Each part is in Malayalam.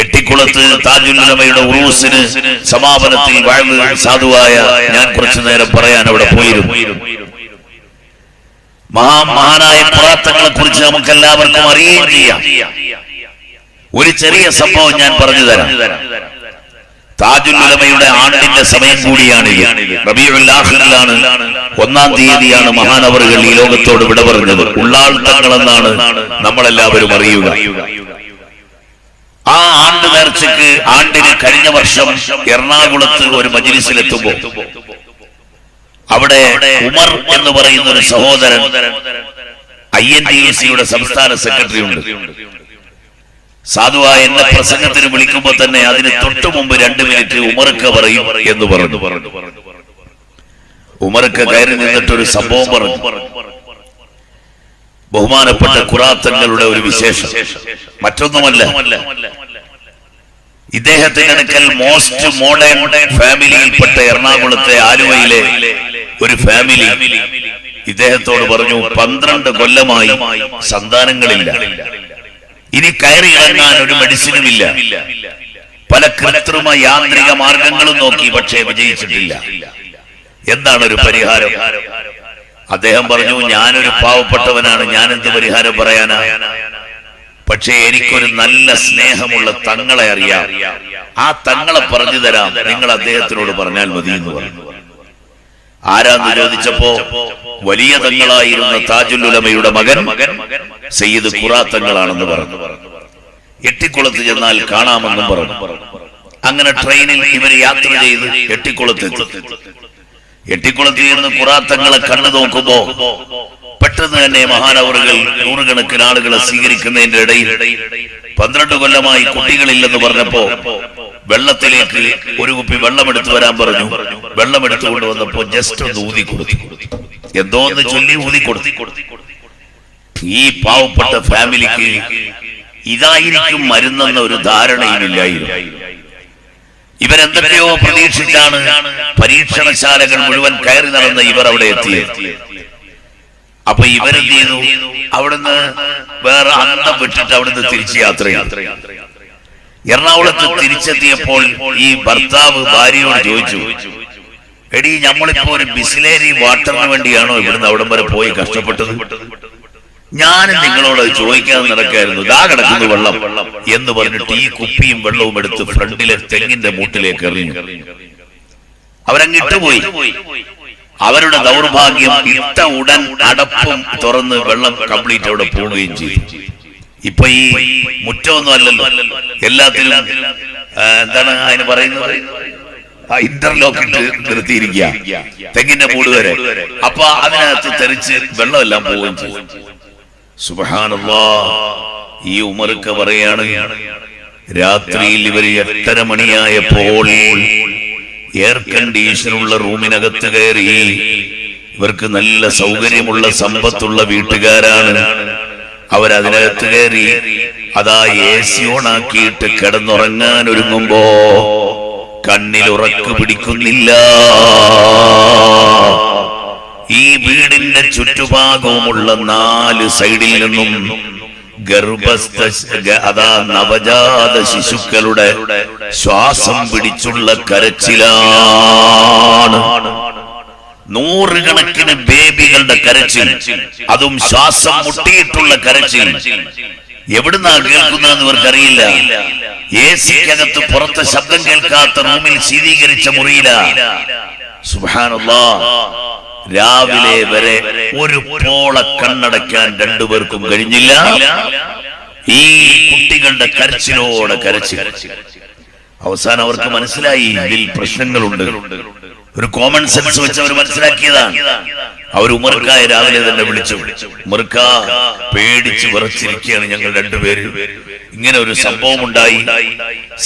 എട്ടിക്കുളത്ത് താജുൽ ഉലമയുടെ ഉറൂസിന് സമാപനത്തിൽ വാഴ്ന്ന സാധുവായ ഞാൻ കുറച്ചു നേരം പറയാൻ അവിടെ പോയിരുന്നു. മഹാനായ പുറാത്തങ്ങളെ കുറിച്ച് നമുക്ക് എല്ലാവർക്കും അറിയുകയും ചെയ്യാം. ഒരു ചെറിയ സംഭവം ഞാൻ പറഞ്ഞു തരാം. താജുൽ ഉലമയുടെ ആണ്ടിന്റെ സമയം കൂടിയാണ്. റബീഉൽ ആഖിറിലാണ്, 1-ാം തീയതിയാണ് മഹാനവറുകൾ ഈ ലോകത്തോട് വിട പറഞ്ഞത്. ഉള്ളാൾ തങ്ങളെന്നാണ് നമ്മളെല്ലാവരും അറിയുക. ആ ആണ്ട് നേർച്ചയ്ക്ക് ആണ്ടിന് കഴിഞ്ഞ വർഷം എറണാകുളത്ത് ഒരു മജ്‌ലിസിലെത്തുമ്പോൾ അവിടെ ഉമർ എന്ന് പറയുന്ന ഒരു സഹോദരൻ INTUC-യുടെ സംസ്ഥാന സെക്രട്ടറി ഉണ്ട്. സാധുവായ എന്നെ പ്രസംഗത്തിന് വിളിക്കുമ്പോൾ തന്നെ അതിന് തൊട്ടു മുമ്പ് 2 മിനിറ്റ് ഉമർക്ക് പറയും എന്ന് പറഞ്ഞു. ഉമർക്ക് കയറി നിന്നിട്ടൊരു സംഭവം പറഞ്ഞു. ബഹുമാനപ്പെട്ട ഖുറാത്തങ്ങളുടെ ഒരു വിശേഷം മറ്റൊന്നുമല്ല, ഇദ്ദേഹത്തിന്റെ അടുക്കൽ മോസ്റ്റ് മോഡേൺ ഫാമിലിയിൽപ്പെട്ട എറണാകുളത്തെ ആലുവയിലെ ഒരു ഫാമിലി ഇദ്ദേഹത്തോട് പറഞ്ഞു, 12 കൊല്ലമായി സന്താനങ്ങളില്ല, ഇനി കയറി ഇറങ്ങാൻ ഒരു മെഡിസിനുമില്ല, പല കൃത്രിമ യാന്ത്രിക മാർഗങ്ങളും നോക്കി, പക്ഷേ വിജയിച്ചിട്ടില്ല. എന്താണ് ഒരു പരിഹാരം? അദ്ദേഹം പറഞ്ഞു, ഞാനൊരു പാവപ്പെട്ടവനാണ്, ഞാൻ എന്ത് പരിഹാരം പറയാനാ? പക്ഷേ എനിക്കൊരു നല്ല സ്നേഹമുള്ള തങ്ങളെ അറിയാം, ആ തങ്ങളെ പറഞ്ഞു തരാം, നിങ്ങൾ അദ്ദേഹത്തിനോട് പറഞ്ഞാൽ മതി എന്ന് പറഞ്ഞു. ആരാന്ന് ചോദിച്ചപ്പോ വലിയ തങ്ങളായിരുന്ന താജുൽ ഉലമയുടെ മകൻ സയ്യിദ് ഖുറാത്തങ്ങളാണെന്ന് പറഞ്ഞു. എട്ടിക്കുളത്ത് ചെന്നാൽ കാണാമെന്നും പറഞ്ഞു. അങ്ങനെ ട്രെയിനിൽ ഇവർ യാത്ര ചെയ്ത് എട്ടിക്കുളത്തെത്തി. എട്ടിക്കുളത്ത് ഇരുന്ന് ഖുറാത്തങ്ങളെ കണ്ടു നോക്കുമ്പോ പെട്ടെന്ന് തന്നെ മഹാനവറുകൾ നൂറുകണക്കിന് ആളുകളെ സ്വീകരിക്കുന്നതിന്റെ ഇടയിൽ 12 കൊല്ലമായി കുട്ടികളില്ലെന്ന് പറഞ്ഞപ്പോ വെള്ളത്തിലേക്ക് ഒരു കുപ്പി വെള്ളമെടുത്തു വരാൻ പറഞ്ഞു. വെള്ളമെടുത്തു കൊണ്ടുവന്നപ്പോ ജസ്റ്റ് ഒന്ന് ഊതി കൊടുത്തു, എന്തോ ഒന്ന് ചൊല്ലി ഊതി കൊടുത്തു. ഈ പാവപ്പെട്ട ഫാമിലിക്ക് ഇതായിരിക്കും മരുന്നെന്ന ഒരു ധാരണയുമില്ലായിരുന്നു. ഇവരെന്തൊക്കെയോ പ്രതീക്ഷിച്ചാണ് പരീക്ഷണശാലകൾ മുഴുവൻ കയറി നടന്ന ഇവർ അവിടെ എത്തിയത്. അപ്പൊ ഇവരെന്ത് ചെയ്തു? അവിടുന്ന് വേറെ അന്തം വിട്ടിട്ട് അവിടുന്ന് തിരിച്ച് യാത്ര ചെയ്തു. എറണാകുളത്ത് തിരിച്ചെത്തിയപ്പോൾ ഈ ഭർത്താവ് ഭാര്യയോട് ചോദിച്ചു, എടീ, നമ്മളിപ്പോ ഒരു ബിസ്ലേരി വാട്ടറിന് വേണ്ടിയാണോ ഇവിടുന്ന് അവിടം വരെ പോയി കഷ്ടപ്പെട്ടത്? ഞാനും നിങ്ങളോട് ചോദിക്കാൻ നടക്കായിരുന്നു, ദാ കിടക്കുന്നു വെള്ളം എന്ന് പറഞ്ഞിട്ട് ഈ കുപ്പിയും വെള്ളവും എടുത്ത് ഫ്രണ്ടിലെ തെങ്ങിന്റെ മൂട്ടിലേക്ക് എറിഞ്ഞു. അവരങ്ങിട്ടുപോയി. അവരുടെ ദൗർഭാഗ്യം, ഇട്ട ഉടൻ അടപ്പും തുറന്ന് വെള്ളം കംപ്ലീറ്റ് അവിടെ പോവുകയും ചെയ്തു. ഇപ്പൊ ഈ മുറ്റമൊന്നും അല്ലല്ലോ, എല്ലാത്തിലും എന്താണ് അതിന് പറയുന്നത്, ഇന്റർലോക്ക് ഇട്ട് നിർത്തിയിരിക്കുക, തെങ്ങിന്റെ മൂട് വരെ. അപ്പൊ അതിനകത്ത് തെറിച്ച് വെള്ളമെല്ലാം പോവുകയും ചെയ്തു. സുബ്ഹാനല്ലാഹ്. ഈ ഉമർക്ക് പറയാണ്, രാത്രിയിൽ ഇവർ 8:30 മണിയായപ്പോൾ എയർ കണ്ടീഷനുള്ള റൂമിനകത്ത് കയറി. ഇവർക്ക് നല്ല സൗകര്യമുള്ള സമ്പത്തുള്ള വീട്ടുകാരാണ്. അവരതിനകത്ത് കയറി അതാ AC ഓണാക്കിയിട്ട് കിടന്നുറങ്ങാൻ ഒരുങ്ങുമ്പോ കണ്ണിൽ ഉറക്ക് പിടിക്കുന്നില്ല. ഈ വീടിന്റെ ചുറ്റുഭാഗവുമുള്ള 4 സൈഡിൽ നിന്നും അതാ നവജാത ശിശുക്കളുടെ ശ്വാസം പിടിച്ചുള്ള കരച്ചിലാണ്. 100 കണക്കിന് ബേബികളുടെ കരച്ചിൽ, അതും ശ്വാസം മുട്ടിയിട്ടുള്ള കരച്ചിൽ. എവിടുന്നാ കേൾക്കുന്നതെന്ന് ഇവർക്കറിയില്ല. AC-ക്കകത്ത് പുറത്ത് ശബ്ദം കേൾക്കാത്ത റൂമിൽ ശീതീകരിച്ച മുറിയിലാണ്. സുബ്ഹാനല്ലാഹ്. രാവിലെ വരെ ഒരു പോള കണ്ണടയ്ക്കാൻ 2 പേർക്കും കഴിഞ്ഞില്ല. ഈ കുട്ടികളുടെ കരച്ചിലോടെ കരച്ചിൽ. അവസാനം അവർക്ക് മനസ്സിലായി ഇതിൽ പ്രശ്നങ്ങളുണ്ട്. ഒരു കോമൺ സെൻസ് വെച്ച് അവർ മനസ്സിലാക്കിയതാണ്. അവർ ഉമർക്കായ രാവിലെ തന്നെ വിളിച്ചു. ഉമർക്ക, പേടിച്ച് വിറച്ചിരിക്കുകയാണ് ഞങ്ങൾ 2 പേര്. ഇങ്ങനെ ഒരു സംഭവം ഉണ്ടായി.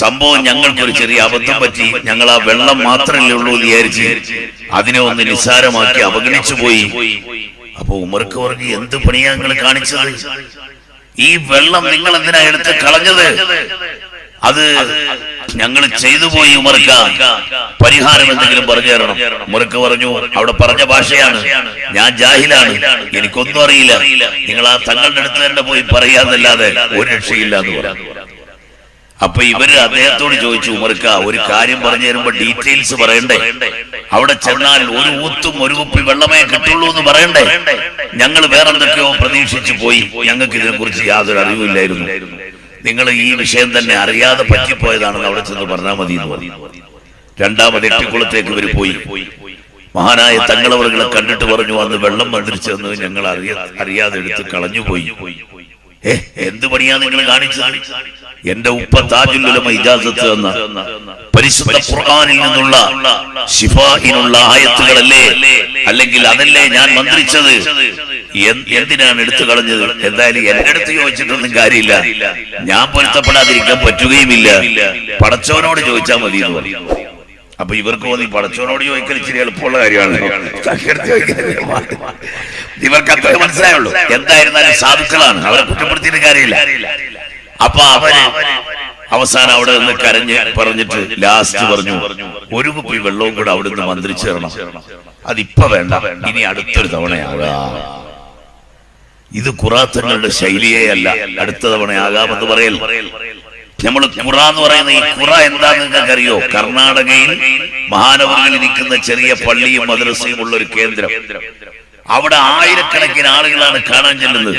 സംഭവം ഞങ്ങൾക്കൊരു ചെറിയ അബദ്ധം പറ്റി. ഞങ്ങൾ ആ വെള്ളം മാത്രമല്ലേ ഉള്ളൂ എന്ന് വിചാരിച്ച് അതിനെ ഒന്ന് നിസ്സാരമാക്കി അവഗണിച്ചു പോയി. അപ്പൊ ഉമർക്ക് പറഞ്ഞു, എന്ത് പണിയാ നിങ്ങൾ കാണിച്ചത്? ഈ വെള്ളം നിങ്ങൾ എന്തിനാ എടുത്ത് കളഞ്ഞത്? അത് ഞങ്ങൾ ചെയ്തു പോയി ഉമർക്ക, പരിഹാരം എന്തെങ്കിലും പറഞ്ഞു തരണം. ഉമർക്ക് പറഞ്ഞു, അവിടെ പറഞ്ഞ ഭാഷയാണ്, ഞാൻ ജാഹിലാണ്, എനിക്കൊന്നും അറിയില്ല, നിങ്ങൾ ആ തങ്ങളുടെ അടുത്ത് തന്നെ പോയി പറയാന്നല്ലാതെ ഒരു രക്ഷയില്ല എന്ന് പറഞ്ഞു. അപ്പൊ ഇവര് അദ്ദേഹത്തോട് ചോദിച്ചു, ഉമർക്ക ഒരു കാര്യം പറഞ്ഞു തരുമ്പോ ഡീറ്റെയിൽസ് പറയണ്ടേ, അവിടെ ചെന്നാൽ ഒരു ഊത്തും ഒരു കുപ്പി വെള്ളമേ കിട്ടുള്ളൂ എന്ന് പറയണ്ടേ, ഞങ്ങൾ വേറെന്തൊക്കെയോ പ്രതീക്ഷിച്ചു പോയി, ഞങ്ങൾക്ക് ഇതിനെ കുറിച്ച് യാതൊരു അറിവില്ലായിരുന്നു, നിങ്ങൾ ഈ വിഷയം തന്നെ അറിയാതെ പറ്റിപ്പോയതാണെന്ന് അവിടെ ചെന്ന് പറഞ്ഞാൽ മതി എന്ന് പറഞ്ഞു. രണ്ടാമത് എട്ടിക്കുളത്തേക്ക് ഇവർ പോയി. മഹാനായ തങ്ങളവറുകളെ കണ്ടിട്ട് പറഞ്ഞു, അന്ന് വെള്ളം മന്ത്രിച്ചെന്ന് ഞങ്ങൾ അറിയാതെ എടുത്ത് കളഞ്ഞുപോയി. എന്ത് പണിയാ നിങ്ങൾ കാണിച്ചത്? എന്റെ ഉപ്പ താജുൽ ഉലമ ഇജാസത്ത് എന്ന പരിശുദ്ധ ഖുർആനിൽ നിന്നുള്ള ശിഫാഇനുള്ള ആയത്തുകളല്ലേ, അല്ലെങ്കിൽ അതല്ലേ ഞാൻ മന്ത്രിച്ചത്, എന്തിനാണ് എടുത്തു കളഞ്ഞത്? എന്തായാലും എന്റെ അടുത്ത് ചോദിച്ചിട്ടൊന്നും കാര്യമില്ല, ഞാൻ പൊരുത്തപ്പെടാതിരിക്കാൻ പറ്റുകയുമില്ല, പടച്ചവനോട് ചോദിച്ചാൽ മതി എന്ന് പറയും. അപ്പൊ ഇവർക്ക് തോന്നി പടച്ചവനോട് ചോദിക്കൽ ഇച്ചിരി എളുപ്പമുള്ള കാര്യമാണ്, ഇവർക്ക് അത്രേ മനസ്സിലായുള്ളൂ. എന്തായിരുന്നാലും സാധുക്കളാണ്, അവരെ കുറ്റപ്പെടുത്തിയിട്ട് കാര്യമില്ല. അപ്പൊ അവര് അവസാനം അവിടെ നിന്ന് കരഞ്ഞ് പറഞ്ഞിട്ട് ലാസ്റ്റ് പറഞ്ഞു, ഒരു കുപ്പി വെള്ളവും കൂടെ അവിടെ നിന്ന് മന്ത്രിച്ചു തരണം, അതിപ്പോ വേണ്ട, ഇനി അടുത്തൊരു തവണയാകാം. ഇത് ഖുറാത്തങ്ങളുടെ ശൈലിയേ അല്ല, അടുത്ത തവണയാകാമെന്ന് പറയൽ. നമ്മൾ ഖുറ എന്ന് പറയുന്ന ഈ ഖുറ എന്താന്ന് നിങ്ങൾക്ക് അറിയോ? കർണാടകയിൽ മഹാനഗരങ്ങളിൽ ഇരിക്കുന്ന ചെറിയ പള്ളിയും മദ്രസയും ഉള്ള ഒരു കേന്ദ്രം. അവിടെ ആയിരക്കണക്കിന് ആളുകളാണ് കാണാൻ ചെല്ലുന്നത്.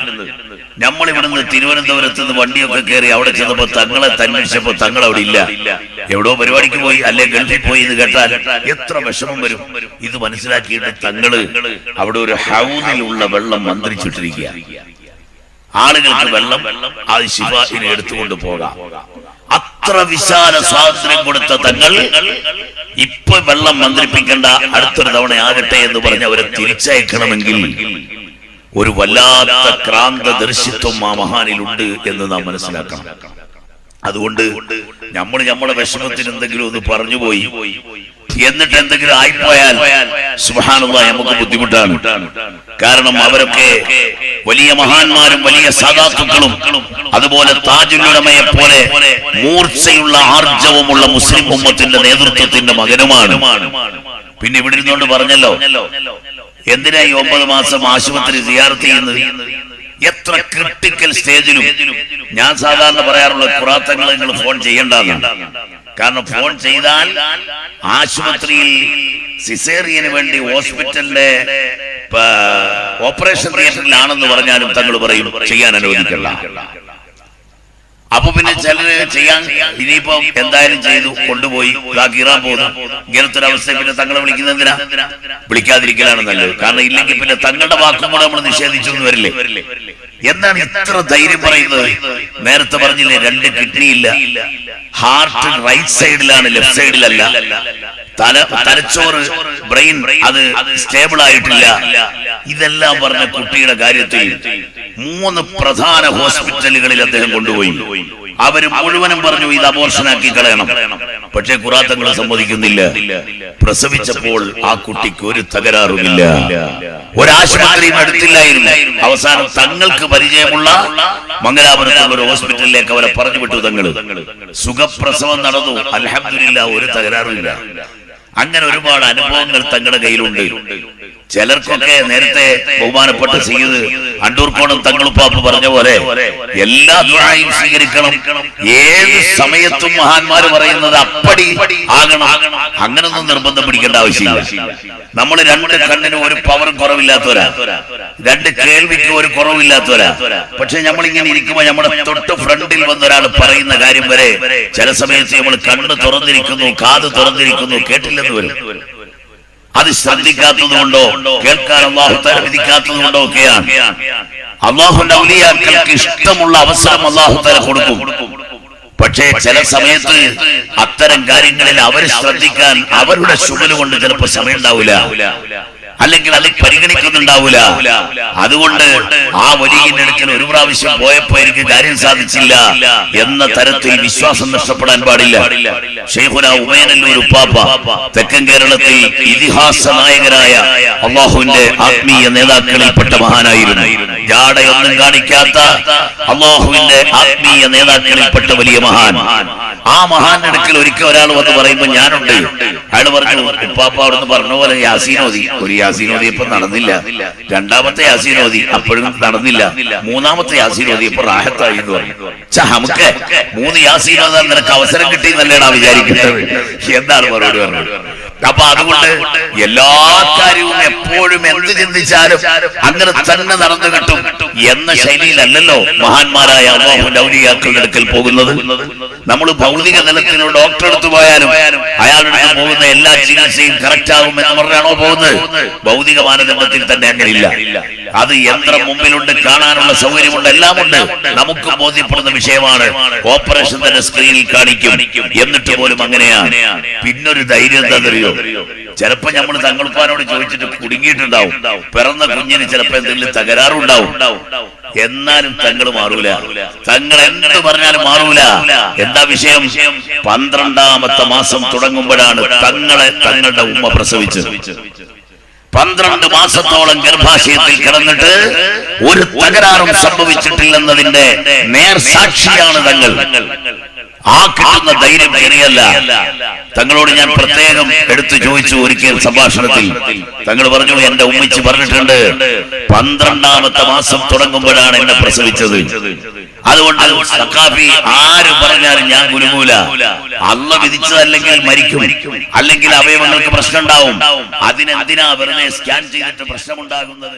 നമ്മൾ ഇവിടുന്ന് തിരുവനന്തപുരത്ത് നിന്ന് വണ്ടിയൊക്കെ കയറി അവിടെ ചെന്നപ്പോ തങ്ങളെ അന്വേഷിച്ചപ്പോ തങ്ങൾ അവിടെ ഇല്ല, എവിടോ പരിപാടിക്ക് പോയി, അല്ലെ ഗൾഫിൽ പോയി എന്ന് കേട്ടാൽ എത്ര വിഷമം വരും. ഇത് മനസ്സിലാക്കിയിട്ട് തങ്ങള് അവിടെ ഒരു ഹൗദിലുള്ള വെള്ളം മന്ത്രിച്ചിട്ടിരിക്കുക. ആളുകൾക്ക് വെള്ളം അത് ശിഫാഇനെ എടുത്തുകൊണ്ട് പോകാം. അത്ര വിശാല സ്വാതന്ത്ര്യം കൊടുത്ത തങ്ങൾ ഇപ്പൊ വെള്ളം മന്ത്രിപ്പിക്കേണ്ട, അടുത്തൊരു തവണ ആകട്ടെ എന്ന് പറഞ്ഞ് അവരെ തിരിച്ചയക്കണമെങ്കിൽ ഒരു വല്ലാത്ത ക്രാന്ത ദർശിത്വം ആ മഹാനിലുണ്ട് എന്ന് നാം മനസ്സിലാക്കണം. അതുകൊണ്ട് നമ്മുടെ വിഷമത്തിന് എന്തെങ്കിലും ഒന്ന് പറഞ്ഞുപോയി എന്നിട്ട് എന്തെങ്കിലും ആയിപ്പോയാൽ സുബ്ഹാനല്ലാഹ് നമുക്ക് ബുദ്ധിമുട്ടാണ്. കാരണം അവരൊക്കെ വലിയ മഹാന്മാരും വലിയ സാദാത്തുക്കളും അതുപോലെ താജുൽ ഉലമയെ പോലെ മൂർച്ചയുള്ള ആർജവമുള്ള മുസ്ലിം ഉമ്മത്തിന്റെ നേതൃത്വത്തിന്റെ മകനുമാണ്. പിന്നെ ഇവിടെ ഇരുന്നുകൊണ്ട് പറഞ്ഞല്ലോ, എന്തിനാ ഈ 9 മാസം ആശുപത്രി സിയാറത്ത് ചെയ്യുന്നത്? എത്ര ക്രിട്ടിക്കൽ സ്റ്റേജിലും ഞാൻ സാധാരണ പറയാറുള്ള ഖുറാത്തങ്ങൾ നിങ്ങൾ ഫോൺ ചെയ്യേണ്ടതാണ്. കാരണം ഫോൺ ചെയ്താൽ ആശുപത്രിയിൽ സിസേറിയന് വേണ്ടി ഹോസ്പിറ്റലിന്റെ ഓപ്പറേഷൻ തിയേറ്ററിലാണെന്ന് പറഞ്ഞാലും തങ്ങൾ പറയും ചെയ്യാൻ അനുവദിക്കില്ല. അപ്പൊ പിന്നെ ചിലര് ചെയ്യാൻ ഇനിയിപ്പോ എന്തായാലും ചെയ്തു കൊണ്ടുപോയി കീറാൻ പോകുന്നു. ഇങ്ങനത്തെ ഒരു അവസ്ഥ പിന്നെ തങ്ങളെ വിളിക്കുന്നത് എന്തിനാ? വിളിക്കാതിരിക്കലാണ് നല്ലത്. കാരണം ഇല്ലെങ്കിൽ പിന്നെ തങ്ങളുടെ വാക്കും കൂടെ നമ്മൾ നിഷേധിച്ചു എന്ന് വരില്ലേ. എന്താണ് ഇത്ര ധൈര്യം പറയുന്നത്? നേരത്തെ പറഞ്ഞില്ലേ, 2 കിഡ്നിയില്ല, ഹാർട്ട് റൈറ്റ് സൈഡിലാണ്, ലെഫ്റ്റ് സൈഡിലല്ല, തലച്ചോറ് ബ്രെയിൻ അത് സ്റ്റേബിൾ ആയിട്ടില്ല. ഇതെല്ലാം പറഞ്ഞ കുട്ടിയുടെ കാര്യത്തിൽ 3 പ്രധാന ഹോസ്പിറ്റലുകളിൽ അദ്ദേഹം കൊണ്ടുപോയി. അവര് മുഴുവനും പറഞ്ഞു ഇത് അബോർഷനാക്കി കളയണം. പക്ഷേ ഖുറാത്തങ്ങൾ സമ്മതിക്കുന്നില്ല. പ്രസവിച്ചപ്പോൾ ആ കുട്ടിക്ക് ഒരു തകരാറുമില്ല, ഒരാശുപത്രിയും എടുത്തില്ലായിരുന്നു. അവസാനം തങ്ങൾക്ക് പരിചയമുള്ള മംഗലാപുരത്തുള്ള ഒരു ഹോസ്പിറ്റലിലേക്ക് അവരെ പറഞ്ഞു വിട്ടു. തങ്ങൾ സുഖപ്രസവം നടന്നു, അൽഹംദുലില്ലാഹ്, ഒരു തകരാറുമില്ല. അങ്ങനെ ഒരുപാട് അനുഭവങ്ങൾ തങ്ങളുടെ കയ്യിലുണ്ട്. ചിലർക്കൊക്കെ നേരത്തെ ബഹുമാനപ്പെട്ട സയ്യിദ് അണ്ടൂർക്കോണം തങ്ങളുപ്പാപ്പ് പറഞ്ഞ പോലെ എല്ലാ ദുആയും സ്വീകരിക്കണം, ഏത് സമയത്തും മഹാന്മാര് പറയുന്നത് അപ്പടി ആകണം, അങ്ങനൊന്നും നിർബന്ധം പിടിക്കേണ്ട ആവശ്യമില്ല. നമ്മൾ 2 കണ്ണിനും ഒരു പവറും കുറവില്ലാത്തവരാ, 2 കേൾവിക്ക് ഒരു കുറവില്ലാത്തവരാ. പക്ഷെ നമ്മളിങ്ങനെ ഇരിക്കുമ്പോ നമ്മുടെ തൊട്ട് ഫ്രണ്ടിൽ വന്നൊരാൾ പറയുന്ന കാര്യം വരെ ചില സമയത്ത് നമ്മൾ കണ്ണ് തുറന്നിരിക്കുന്നു, കാത് തുറന്നിരിക്കുന്നു, കേട്ടില്ലെന്ന് വരും. അത് ശ്രദ്ധിക്കാത്തത് കൊണ്ടോ കേൾക്കാൻ അല്ലാഹു തആല വിധിക്കാത്തത് കൊണ്ടോ ഒക്കെയാണ്. അല്ലാഹുവിന്റെ ഔലിയാക്കൾക്ക് ഇഷ്ടമുള്ള അവസരം അല്ലാഹു തആല കൊടുക്കും. പക്ഷേ ചില സമയത്ത് അത്തരം കാര്യങ്ങളിൽ അവർ ശ്രദ്ധിക്കാൻ അവരുടെ ശുഗല് കൊണ്ട് ചിലപ്പോൾ സമയം ഉണ്ടാവില്ല, അല്ലെങ്കിൽ അത് പരിഗണിക്കുന്നുണ്ടാവൂല. അതുകൊണ്ട് ആ വലിയന്റെ അടുക്കൽ ഒരു പ്രാവശ്യം പോയപ്പോ എനിക്ക് കാര്യം സാധിച്ചില്ല എന്ന തരത്തിൽ വിശ്വാസം നഷ്ടപ്പെടാൻ പാടില്ല. ശൈഖുനാ ഉമൈനല്ലൂർ ഉപ്പാപ്പ തെക്കൻ കേരളത്തിൽ ഇതിഹാസ നായകരായ അള്ളാഹുവിന്റെ ആത്മീയ നേതാക്കളിൽപ്പെട്ട മഹാനായിരുന്നു. ജാടയൊന്നും കാണിക്കാത്ത അള്ളാഹുവിന്റെ ആത്മീയ നേതാക്കളിൽപ്പെട്ട വലിയ മഹാൻ. ആ മഹാന്റെ അടുക്കൽ ഒരിക്കൽ ഒരാൾ വന്ന് പറയുമ്പോ ഞാനുണ്ട്. അയാൾ പറഞ്ഞു, ഉപ്പാപ്പ അവിടുന്ന് പറഞ്ഞ പോലെ യാസീൻ ഓതി, ഒരു യാസീൻ ഓതിയപ്പോ നടന്നില്ല. രണ്ടാമത്തെ യാസീൻ ഓതി, അപ്പോഴും നടന്നില്ല. മൂന്നാമത്തെ യാസീൻ ഓതിയപ്പോ റാഹത്തായി എന്ന് പറഞ്ഞു. നമുക്ക് 3 യാസീൻ ഓതാൻ നിനക്ക് അവസരം കിട്ടി എന്നല്ലേടാ വിചാരിക്കുന്നത്. എന്താണ് മറുപടി പറഞ്ഞത്? അപ്പൊ അതുകൊണ്ട് എല്ലാ കാര്യവും എപ്പോഴും എന്ത് ചിന്തിച്ചാലും അങ്ങനെ തന്നെ നടന്നു കിട്ടും എന്ന ശൈലിയിലല്ലല്ലോ മഹാന്മാരായ അല്ലാഹുവിന്റെ ഔലിയാക്കളുടെ അടുക്കൽ പോകുന്നത്. നമ്മൾ ഭൗതിക തലത്തിലുള്ള ഡോക്ടറെ അടുത്ത് പോയാലും അയാളുടെ പോകുന്ന എല്ലാ ചികിത്സയും കറക്റ്റ് ആകും എന്ന് പറഞ്ഞാണോ പോകുന്നത്? ഭൗതിക മാനദണ്ഡത്തിൽ തന്നെ അങ്ങനെയില്ല. അത് യന്ത്രം മുമ്പിലുണ്ട്, കാണാനുള്ള സൗകര്യമുണ്ട്, എല്ലാം ഉണ്ട്. നമുക്ക് ബോധ്യപ്പെടുന്ന വിഷയമാണ്. ഓപ്പറേഷൻ തന്നെ സ്ക്രീനിൽ കാണിക്കും. എന്നിട്ട് പോലും അങ്ങനെയാണ്. പിന്നൊരു ധൈര്യം എന്താ അറിയോ? ചിലപ്പോ നമ്മൾ തങ്ങൾപ്പാനോട് ചോദിച്ചിട്ട് കുടുങ്ങിയിട്ടുണ്ടാവും. പിറന്ന കുഞ്ഞിന് ചിലപ്പോ എന്തെങ്കിലും തകരാറുണ്ടാവും. എന്നാലും തങ്ങൾ മാറൂല. തങ്ങൾ എന്ത് പറഞ്ഞാലും മാറൂല. എന്താ വിഷയം? 12ാമത്തെ മാസം തുടങ്ങുമ്പോഴാണ് തങ്ങളുടെ ഉമ്മ പ്രസവിച്ചത്. 12 മാസത്തോളം ഗർഭാശയത്തിൽ കിടന്നിട്ട് ഒരു തകരാറും സംഭവിച്ചിട്ടില്ലെന്നതിന്റെ നേർസാക്ഷിയാണ് തങ്ങൾ. ആ കിട്ടുന്ന ധൈര്യം ശരിയല്ല. തങ്ങളോട് ഞാൻ പ്രത്യേകം എടുത്തു ചോദിച്ചു ഒരിക്കൽ സംഭാഷണത്തിൽ. തങ്ങൾ പറഞ്ഞു, എന്റെ ഉമ്മിച്ച് പറഞ്ഞിട്ടുണ്ട് 12ാമത്തെ മാസം തുടങ്ങുമ്പോഴാണ് എന്നെ പ്രസവിച്ചത്. അതുകൊണ്ട് സഖാഫി ആര് പറഞ്ഞാലും ഞാൻ കുലുങ്ങൂല. അള്ള വിധിച്ചതല്ലെങ്കിൽ മരിക്കും, അല്ലെങ്കിൽ അവയവങ്ങൾക്ക് പ്രശ്നം ഉണ്ടാവും. അതിനെന്തിനാ വെറുതെ സ്കാൻ ചെയ്തിട്ട് പ്രശ്നമുണ്ടാകുന്നത്?